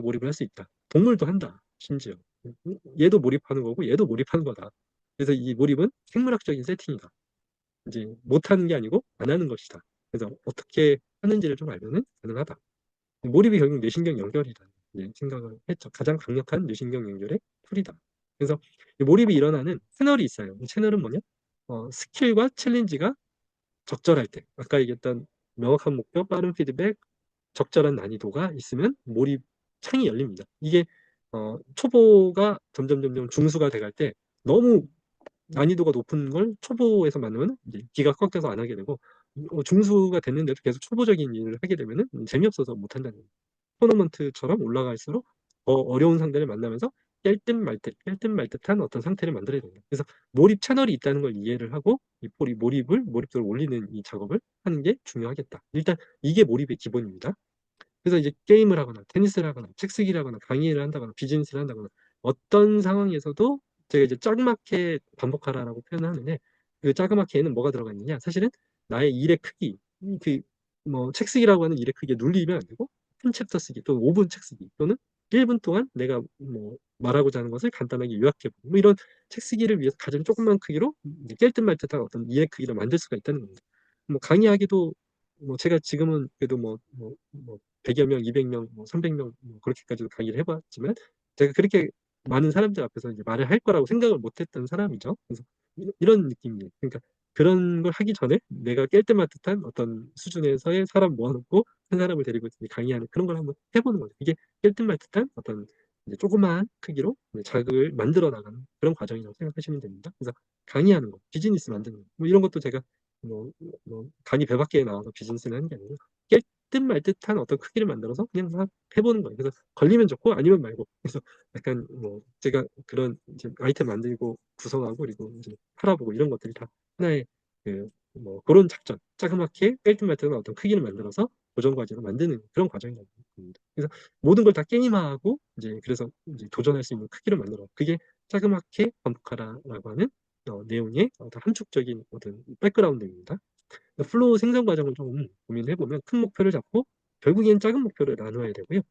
몰입을 할 수 있다. 동물도 한다. 심지어. 얘도 몰입하는 거고 얘도 몰입하는 거다. 그래서 이 몰입은 생물학적인 세팅이다. 이제 못하는 게 아니고 안 하는 것이다. 그래서 어떻게 하는지를 좀 알면은 가능하다. 몰입이 결국 뇌신경 연결이다. 생각을 했죠. 가장 강력한 뇌신경 연결의 툴이다. 그래서 몰입이 일어나는 채널이 있어요. 이 채널은 뭐냐? 스킬과 챌린지가 적절할 때, 아까 얘기했던 명확한 목표, 빠른 피드백, 적절한 난이도가 있으면 몰입 창이 열립니다. 이게 초보가 점점 중수가 돼갈 때 너무 난이도가 높은 걸 초보에서 만나면 이제 기가 꺾여서 안 하게 되고, 중수가 됐는데도 계속 초보적인 일을 하게 되면은 재미없어서 못 한다는 거예요. 토너먼트처럼 올라갈수록 더 어려운 상대를 만나면서 깰 듯 말 듯한 어떤 상태를 만들어야 됩니다. 그래서 몰입 채널이 있다는 걸 이해를 하고 이 몰입도를 올리는 이 작업을 하는 게 중요하겠다. 일단 이게 몰입의 기본입니다. 그래서 이제 게임을 하거나 테니스를 하거나 책 쓰기를 하거나 강의를 한다거나 비즈니스를 한다거나 어떤 상황에서도 제가 이제 짜그맣게 반복하라라고 표현을 하는데, 그 짜그맣게에는 뭐가 들어가 있느냐? 사실은 나의 일의 크기, 뭐 책 쓰기라고 하는 일의 크기에 눌리면 안 되고, 한 챕터 쓰기 또는 5분 책 쓰기 또는 1분 동안 내가 뭐 말하고자 하는 것을 간단하게 요약해보고, 뭐 이런 책 쓰기를 위해서 가장 조그만 크기로 깰 듯 말 듯한 어떤 일의 크기를 만들 수가 있다는 겁니다. 뭐 강의하기도, 뭐 제가 지금은 그래도 뭐 100여 명, 200명, 뭐 300명 뭐 그렇게까지도 강의를 해봤지만, 제가 그렇게 많은 사람들 앞에서 이제 말을 할 거라고 생각을 못했던 사람이죠. 그래서 이런 느낌이에요. 그러니까 그런 걸 하기 전에 내가 깰 듯말 듯한 어떤 수준에서의 사람 모아놓고 한 사람을 데리고 이제 강의하는 그런 걸 한번 해보는 거죠. 이게 깰 듯말 듯한 어떤 이제 조그마한 크기로 자극을 만들어 나가는 그런 과정이라고 생각하시면 됩니다. 그래서 강의하는 거, 비즈니스 만드는 거, 뭐 이런 것도 제가 강의 100밖에 나와서 비즈니스를 하는 게 아니고 깰 듯 말 듯한 어떤 크기를 만들어서 그냥 해보는 거예요. 그래서 걸리면 좋고 아니면 말고. 그래서 약간 뭐 제가 그런 이제 아이템 만들고 구성하고 그리고 이제 팔아보고 이런 것들이 다 하나의 뭐 그런 작전, 자그맣게 깰 듯 말 듯한 어떤 크기를 만들어서 도전 과제로 만드는 그런 과정이라고 봅니다. 그래서 모든 걸 다 게임화하고 이제 그래서 이제 도전할 수 있는 크기를 만들어. 그게 자그맣게 반복하라라고 하는 내용의 어떤 함축적인 어떤 백그라운드입니다. 플로우 생성 과정을 좀 고민해보면 큰 목표를 잡고 결국엔 작은 목표를 나눠야 되고요.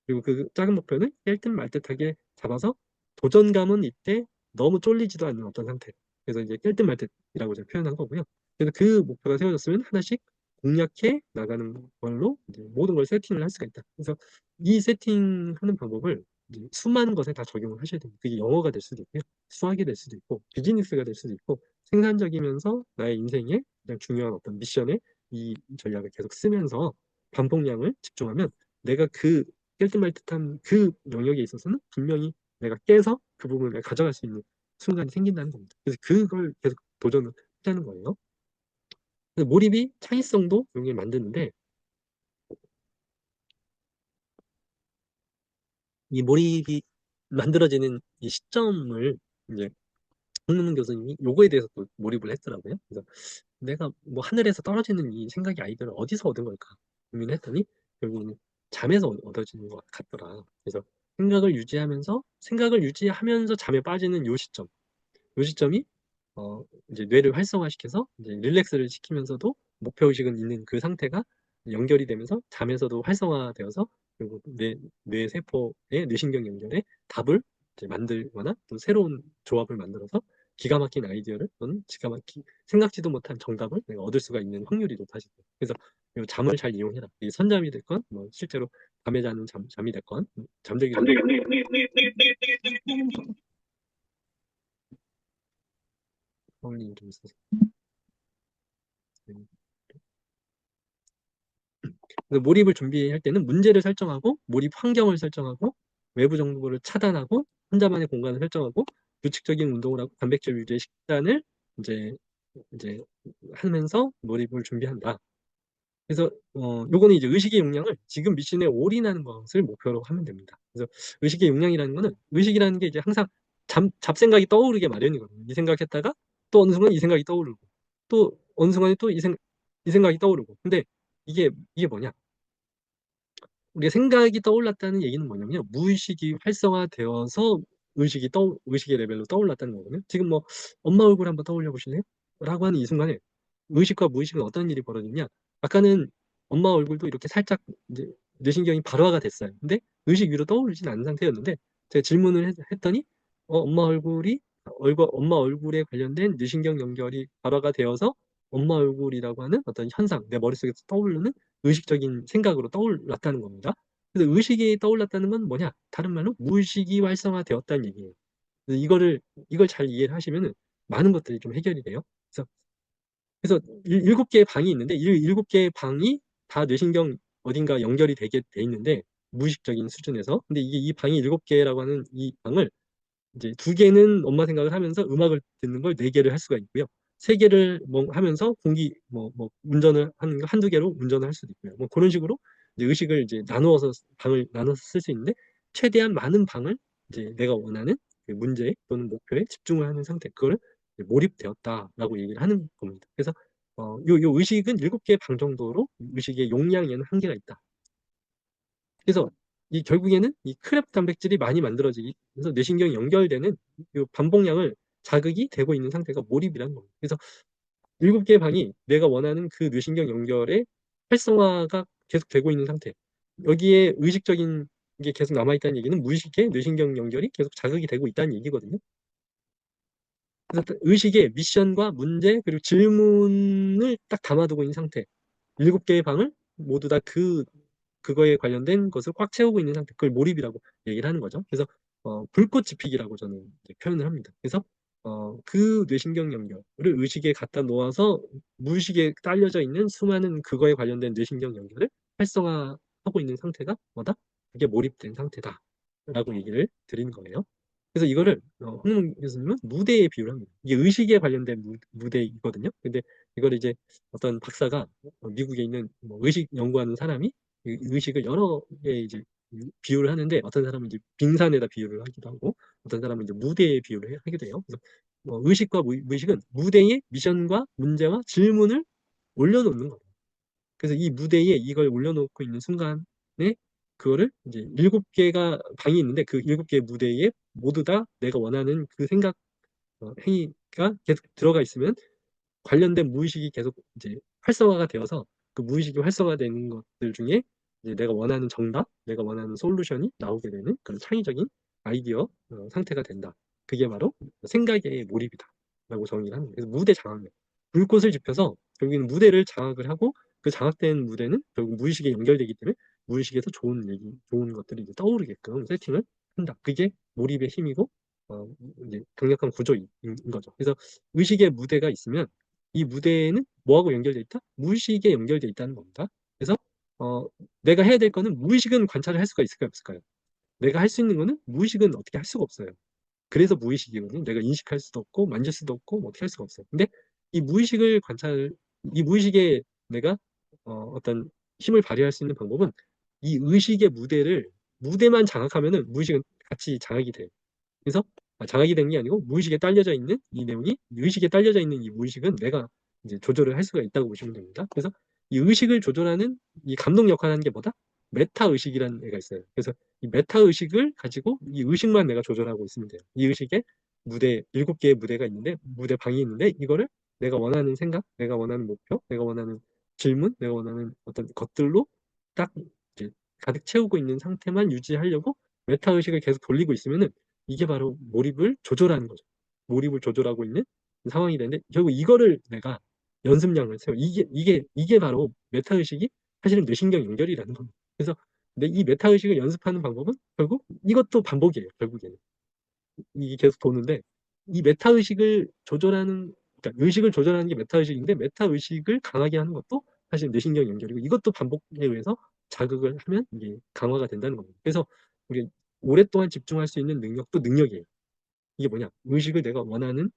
그리고 그 작은 목표는 깰 듯 말 듯하게 잡아서 도전감은 이때 너무 쫄리지도 않는 어떤 상태. 그래서 이제 깰 듯 말 듯이라고 제가 표현한 거고요. 그래서 그 목표가 세워졌으면 하나씩 공략해 나가는 걸로 이제 모든 걸 세팅을 할 수가 있다. 그래서 이 세팅하는 방법을 이제 수많은 것에 다 적용을 하셔야 됩니다. 그게 영어가 될 수도 있고요. 수학이 될 수도 있고 비즈니스가 될 수도 있고 생산적이면서 나의 인생에 가장 중요한 어떤 미션에 이 전략을 계속 쓰면서 반복량을 집중하면 내가 그 깰 듯 말 듯한 그 영역에 있어서는 분명히 내가 깨서 그 부분을 내가 가져갈 수 있는 순간이 생긴다는 겁니다. 그래서 그걸 계속 도전을 하자는 거예요. 그래서 몰입이 창의성도 여기 만드는데, 이 몰입이 만들어지는 이 시점을 이제 홍문문 교수님이 요거에 대해서 또 몰입을 했더라고요. 그래서 내가 뭐 하늘에서 떨어지는 이 생각의 아이디어를 어디서 얻은 걸까 고민했더니 결국은 잠에서 얻어지는 것 같더라. 그래서 생각을 유지하면서 잠에 빠지는 요 시점이 이제 뇌를 활성화시켜서 이제 릴렉스를 시키면서도 목표의식은 있는 그 상태가 연결이 되면서 잠에서도 활성화되어서 그리고 뇌 세포의 뇌신경 연결에 답을 이제 만들거나 또 새로운 조합을 만들어서 기가 막힌 아이디어를 또는 생각지도 못한 정답을 내가 얻을 수가 있는 확률이 높아지죠. 그래서 이 잠을 잘 이용해라. 이 선잠이 됐건 뭐 실제로 밤에 자는 잠이 됐건 잠들기 전에 이 좀 있어서 그래서 몰입을 준비할 때는 문제를 설정하고 몰입 환경을 설정하고 외부 정보를 차단하고 혼자만의 공간을 설정하고 규칙적인 운동을 하고 단백질 위주의 식단을 이제 이제 하면서 몰입을 준비한다. 그래서 요거는 이제 의식의 용량을 지금 미션에 올인하는 것을 목표로 하면 됩니다. 그래서 의식의 용량이라는 거는 의식이라는 게 이제 항상 잡생각이 떠오르게 마련이거든요. 이 생각했다가 또 어느 순간 이 생각이 떠오르고 또 어느 순간에 또 이 생각이 떠오르고. 근데 이게 뭐냐? 우리가 생각이 떠올랐다는 얘기는 뭐냐면요. 무의식이 활성화되어서 의식의 레벨로 떠올랐다는 거거든요. 지금 뭐 엄마 얼굴 한번 떠올려 보실래요? 라고 하는 이 순간에 의식과 무의식은 어떤 일이 벌어지냐? 아까는 엄마 얼굴도 이렇게 살짝 이제 뇌신경이 발화가 됐어요. 근데 의식 위로 떠오르진 않는 상태였는데 제가 질문을 했더니 엄마 얼굴에 관련된 뇌신경 연결이 발화가 되어서 엄마 얼굴이라고 하는 어떤 현상, 내 머릿속에서 떠오르는 의식적인 생각으로 떠올랐다는 겁니다. 그래서 의식이 떠올랐다는 건 뭐냐? 다른 말로 무의식이 활성화되었다는 얘기예요. 그래서 이걸 잘 이해를 하시면은 많은 것들이 좀 해결이 돼요. 그래서 7개의 방이 있는데 이 7개의 방이 다 뇌신경 어딘가 연결이 되게 돼 있는데 무의식적인 수준에서. 근데 이게 이 방이 7개라고 하는 이 방을 이제 2개는 엄마 생각을 하면서 음악을 듣는 걸 4개를 할 수가 있고요. 3개를 뭐 하면서 공기 운전을 하는 거 한두 개로 운전을 할 수도 있고요. 뭐 그런 식으로 이제 의식을 이제 나누어서 방을 나눠서 쓸 수 있는데 최대한 많은 방을 이제 내가 원하는 그 문제 또는 목표에 집중을 하는 상태, 그거를 이제 몰입되었다라고 얘기를 하는 겁니다. 그래서 요 의식은 7개 방 정도로 의식의 용량에는 한계가 있다. 그래서 이 결국에는 이 크랩 단백질이 많이 만들어지기 그래서 뇌신경이 연결되는 이 반복량을 자극이 되고 있는 상태가 몰입이라는 겁니다. 그래서 7개의 방이 내가 원하는 그 뇌신경 연결의 활성화가 계속 되고 있는 상태. 여기에 의식적인 게 계속 남아있다는 얘기는 무의식의 뇌신경 연결이 계속 자극이 되고 있다는 얘기거든요. 그래서 의식의 미션과 문제 그리고 질문을 딱 담아두고 있는 상태. 7개의 방을 모두 다 그거에 관련된 것을 꽉 채우고 있는 상태. 그걸 몰입이라고 얘기를 하는 거죠. 그래서 불꽃 지피기라고 저는 이제 표현을 합니다. 그래서 그 뇌신경 연결을 의식에 갖다 놓아서 무의식에 딸려져 있는 수많은 그거에 관련된 뇌신경 연결을 활성화하고 있는 상태가 뭐다? 그게 몰입된 상태다라고 얘기를 드리는 거예요. 그래서 이거를 홍문 교수님은 무대에 비유를 합니다. 이게 의식에 관련된 무대이거든요. 근데 이걸 이제 어떤 박사가 미국에 있는 뭐 의식 연구하는 사람이 의식을 여러 개 이제 비유를 하는데 어떤 사람은 이제 빙산에다 비유를 하기도 하고 어떤 사람은 이제 무대에 비유를 하기도 해요. 그래서 의식과 무의식은 무대에 미션과 문제와 질문을 올려놓는 거예요. 그래서 이 무대에 이걸 올려놓고 있는 순간에 그거를 이제 7개가 방이 있는데 그 7개의 무대에 모두 다 내가 원하는 그 생각 행위가 계속 들어가 있으면 관련된 무의식이 계속 이제 활성화가 되어서 그 무의식이 활성화되는 것들 중에 이제 내가 원하는 정답, 내가 원하는 솔루션이 나오게 되는 그런 창의적인 아이디어 상태가 된다. 그게 바로 생각의 몰입이다라고 정의를 합니다. 그래서 무대 장악력, 불꽃을 지펴서 결국에는 무대를 장악을 하고 그 장악된 무대는 결국 무의식에 연결되기 때문에 무의식에서 좋은 얘기, 좋은 것들이 이제 떠오르게끔 세팅을 한다. 그게 몰입의 힘이고 이제 강력한 구조인 거죠. 그래서 의식의 무대가 있으면 이 무대는 뭐하고 연결돼 있다? 무의식에 연결돼 있다는 겁니다. 그래서 어, 내가 해야 될 거는 무의식은 관찰을 할 수가 있을까요, 없을까요? 내가 할 수 있는 거는 무의식은 어떻게 할 수가 없어요. 그래서 무의식이거든요. 내가 인식할 수도 없고 만질 수도 없고 뭐 어떻게 할 수가 없어요. 근데 이 무의식을 이 무의식에 내가 어떤 힘을 발휘할 수 있는 방법은 이 의식의 무대만 장악하면은 무의식은 같이 장악이 돼요. 그래서 장악이 되는 게 아니고 무의식에 딸려져 있는 이 내용이 의식에 딸려져 있는 이 무의식은 내가 이제 조절을 할 수가 있다고 보시면 됩니다. 그래서 이 의식을 조절하는 이 감독 역할을 하는 게 뭐다? 메타 의식이라는 애가 있어요. 그래서 이 메타 의식을 가지고 이 의식만 내가 조절하고 있으면 돼요. 이 의식에 7개의 무대가 있는데 무대 방이 있는데 이거를 내가 원하는 생각, 내가 원하는 목표, 내가 원하는 질문, 내가 원하는 어떤 것들로 딱 이제 가득 채우고 있는 상태만 유지하려고 메타 의식을 계속 돌리고 있으면은 이게 바로 몰입을 조절하는 거죠. 몰입을 조절하고 있는 상황이 되는데 결국 이거를 내가 연습량을 세워. 이게 바로 메타의식이 사실은 뇌신경 연결이라는 겁니다. 그래서 근데 이 메타의식을 연습하는 방법은 결국 이것도 반복이에요. 결국에는. 이게 계속 도는데 이 메타의식을 조절하는 그러니까 의식을 조절하는 게 메타의식인데 메타의식을 강하게 하는 것도 사실 뇌신경 연결이고 이것도 반복에 의해서 자극을 하면 이게 강화가 된다는 겁니다. 그래서 우리 오랫동안 집중할 수 있는 능력도 능력이에요. 이게 뭐냐? 의식을 내가 원하는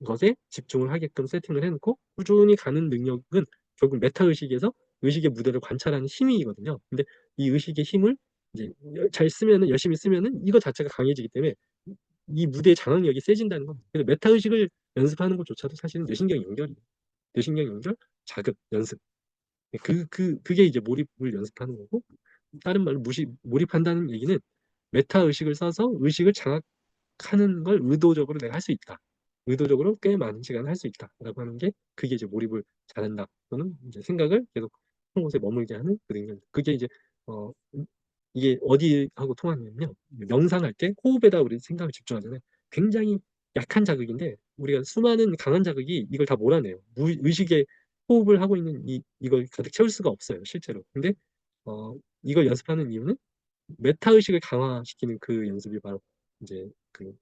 것에 집중을 하게끔 세팅을 해놓고 꾸준히 가는 능력은 결국 메타 의식에서 의식의 무대를 관찰하는 힘이거든요. 근데 이 의식의 힘을 이제 잘 쓰면은 열심히 쓰면은 이거 자체가 강해지기 때문에 이 무대의 장악력이 세진다는 겁니다. 그래서 메타 의식을 연습하는 것조차도 사실은 뇌신경 연결이에요. 뇌신경 연결, 자극, 연습. 그게 이제 몰입을 연습하는 거고 다른 말로 몰입한다는 얘기는 메타 의식을 써서 의식을 장악하는 걸 의도적으로 내가 할 수 있다. 의도적으로 꽤 많은 시간을 할 수 있다라고 하는 게 그게 이제 몰입을 잘한다 또는 이제 생각을 계속 한 곳에 머물게 하는 그 능력. 그게 이제 어, 이게 어디하고 통하냐면요. 명상할 때 호흡에다 우리 생각을 집중하잖아요. 굉장히 약한 자극인데 우리가 수많은 강한 자극이 이걸 다 몰아내요. 의식에 호흡을 하고 있는 이걸 가득 채울 수가 없어요, 실제로. 근데 이걸 연습하는 이유는 메타 의식을 강화시키는 그 연습이 바로 이제 그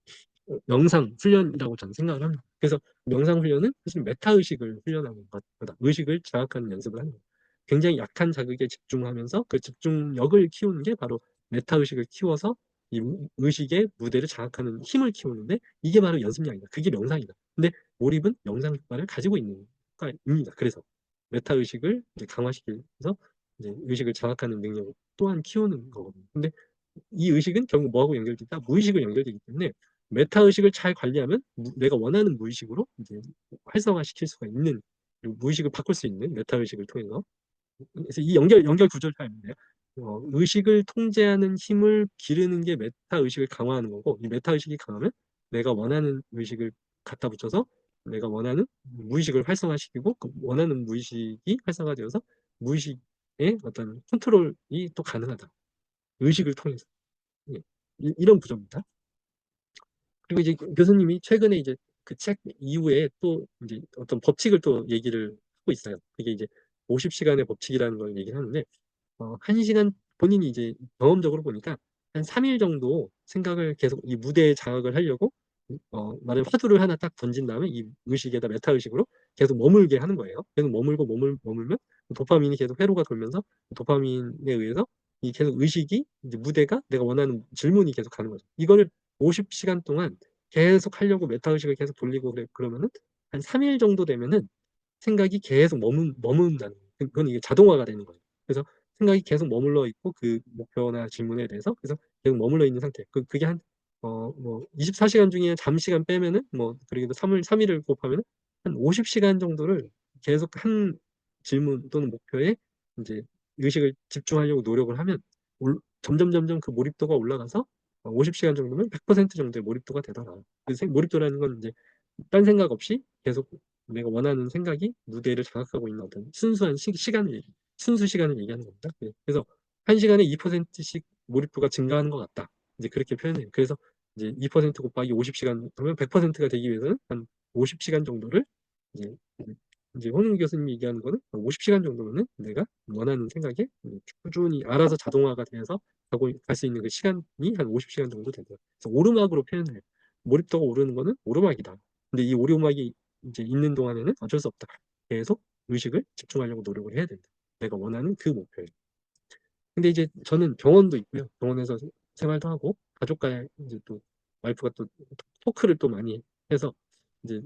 명상 훈련이라고 저는 생각을 합니다. 그래서 명상 훈련은 사실 메타 의식을 훈련하는 거다. 의식을 자극하는 연습을 하는 거예요. 굉장히 약한 자극에 집중하면서 그 집중력을 키우는 게 바로 메타 의식을 키워서 이 의식의 무대를 자극하는 힘을 키우는데 이게 바로 연습량이다. 그게 명상이다. 근데 몰입은 명상 효과를 가지고 있는 효과입니다. 그래서 메타 의식을 이제 강화시키면서 이제 의식을 자극하는 능력 또한 키우는 거거든요. 근데 이 의식은 결국 뭐하고 연결돼 있다? 무의식을 연결되기 때문에 메타 의식을 잘 관리하면 내가 원하는 무의식으로 이제 활성화시킬 수가 있는, 그리고 무의식을 바꿀 수 있는 메타 의식을 통해서. 그래서 이 연결 구조를 잘 보면 의식을 통제하는 힘을 기르는 게 메타 의식을 강화하는 거고, 이 메타 의식이 강하면 내가 원하는 의식을 갖다 붙여서 내가 원하는 무의식을 활성화시키고 그 원하는 무의식이 활성화되어서 무의식의 어떤 컨트롤이 또 가능하다. 의식을 통해서. 예. 이런 구조입니다. 그리고 이제 교수님이 최근에 이제 그 책 이후에 또 이제 어떤 법칙을 또 얘기를 하고 있어요. 그게 이제 50시간의 법칙이라는 걸 얘기를 하는데 1시간 본인이 이제 경험적으로 보니까 한 3일 정도 생각을 계속 이 무대에 자극을 하려고 말하자면 화두를 하나 딱 던진 다음에 이 의식에다 메타 의식으로 계속 머물게 하는 거예요. 계속 머물고 머물면 도파민이 계속 회로가 돌면서 도파민에 의해서 이 계속 의식이 이제 무대가 내가 원하는 질문이 계속 가는 거죠. 이거를 50시간 동안 계속 하려고 메타 의식을 계속 돌리고 그러면은 한 3일 정도 되면은 생각이 계속 머문다는 거예요. 그건 이게 자동화가 되는 거예요. 그래서 생각이 계속 머물러 있고 그 목표나 질문에 대해서 그래서 계속 머물러 있는 상태. 그게 한 뭐 24시간 중에 잠시간 빼면은 뭐 그래도 3일을 곱하면은 한 50시간 정도를 계속 한 질문 또는 목표에 이제 의식을 집중하려고 노력을 하면 점점 그 몰입도가 올라가서 50시간 정도면 100% 정도의 몰입도가 되더라. 그 몰입도라는 건 이제 딴 생각 없이 계속 내가 원하는 생각이 무대를 장악하고 있는 어떤 순수한 순수 시간을 얘기하는 겁니다. 네. 그래서 1시간에 2%씩 몰입도가 증가하는 것 같다. 이제 그렇게 표현해요. 그래서 이제 2% 곱하기 50시간 그러면 100%가 되기 위해서는 한 50시간 정도를 이제 홍윤 교수님이 얘기하는 거는 50시간 정도면은 내가 원하는 생각에 꾸준히 알아서 자동화가 돼서 갈 수 있는 그 시간이 한 50시간 정도 되더라고요. 그래서 오르막으로 표현을 해요. 몰입도가 오르는 거는 오르막이다. 근데 이 오르막이 이제 있는 동안에는 어쩔 수 없다. 계속 의식을 집중하려고 노력을 해야 된다. 내가 원하는 그 목표에. 근데 이제 저는 병원도 있고요. 병원에서 생활도 하고 가족과 이제 또 와이프가 또 토크를 또 많이 해서 이제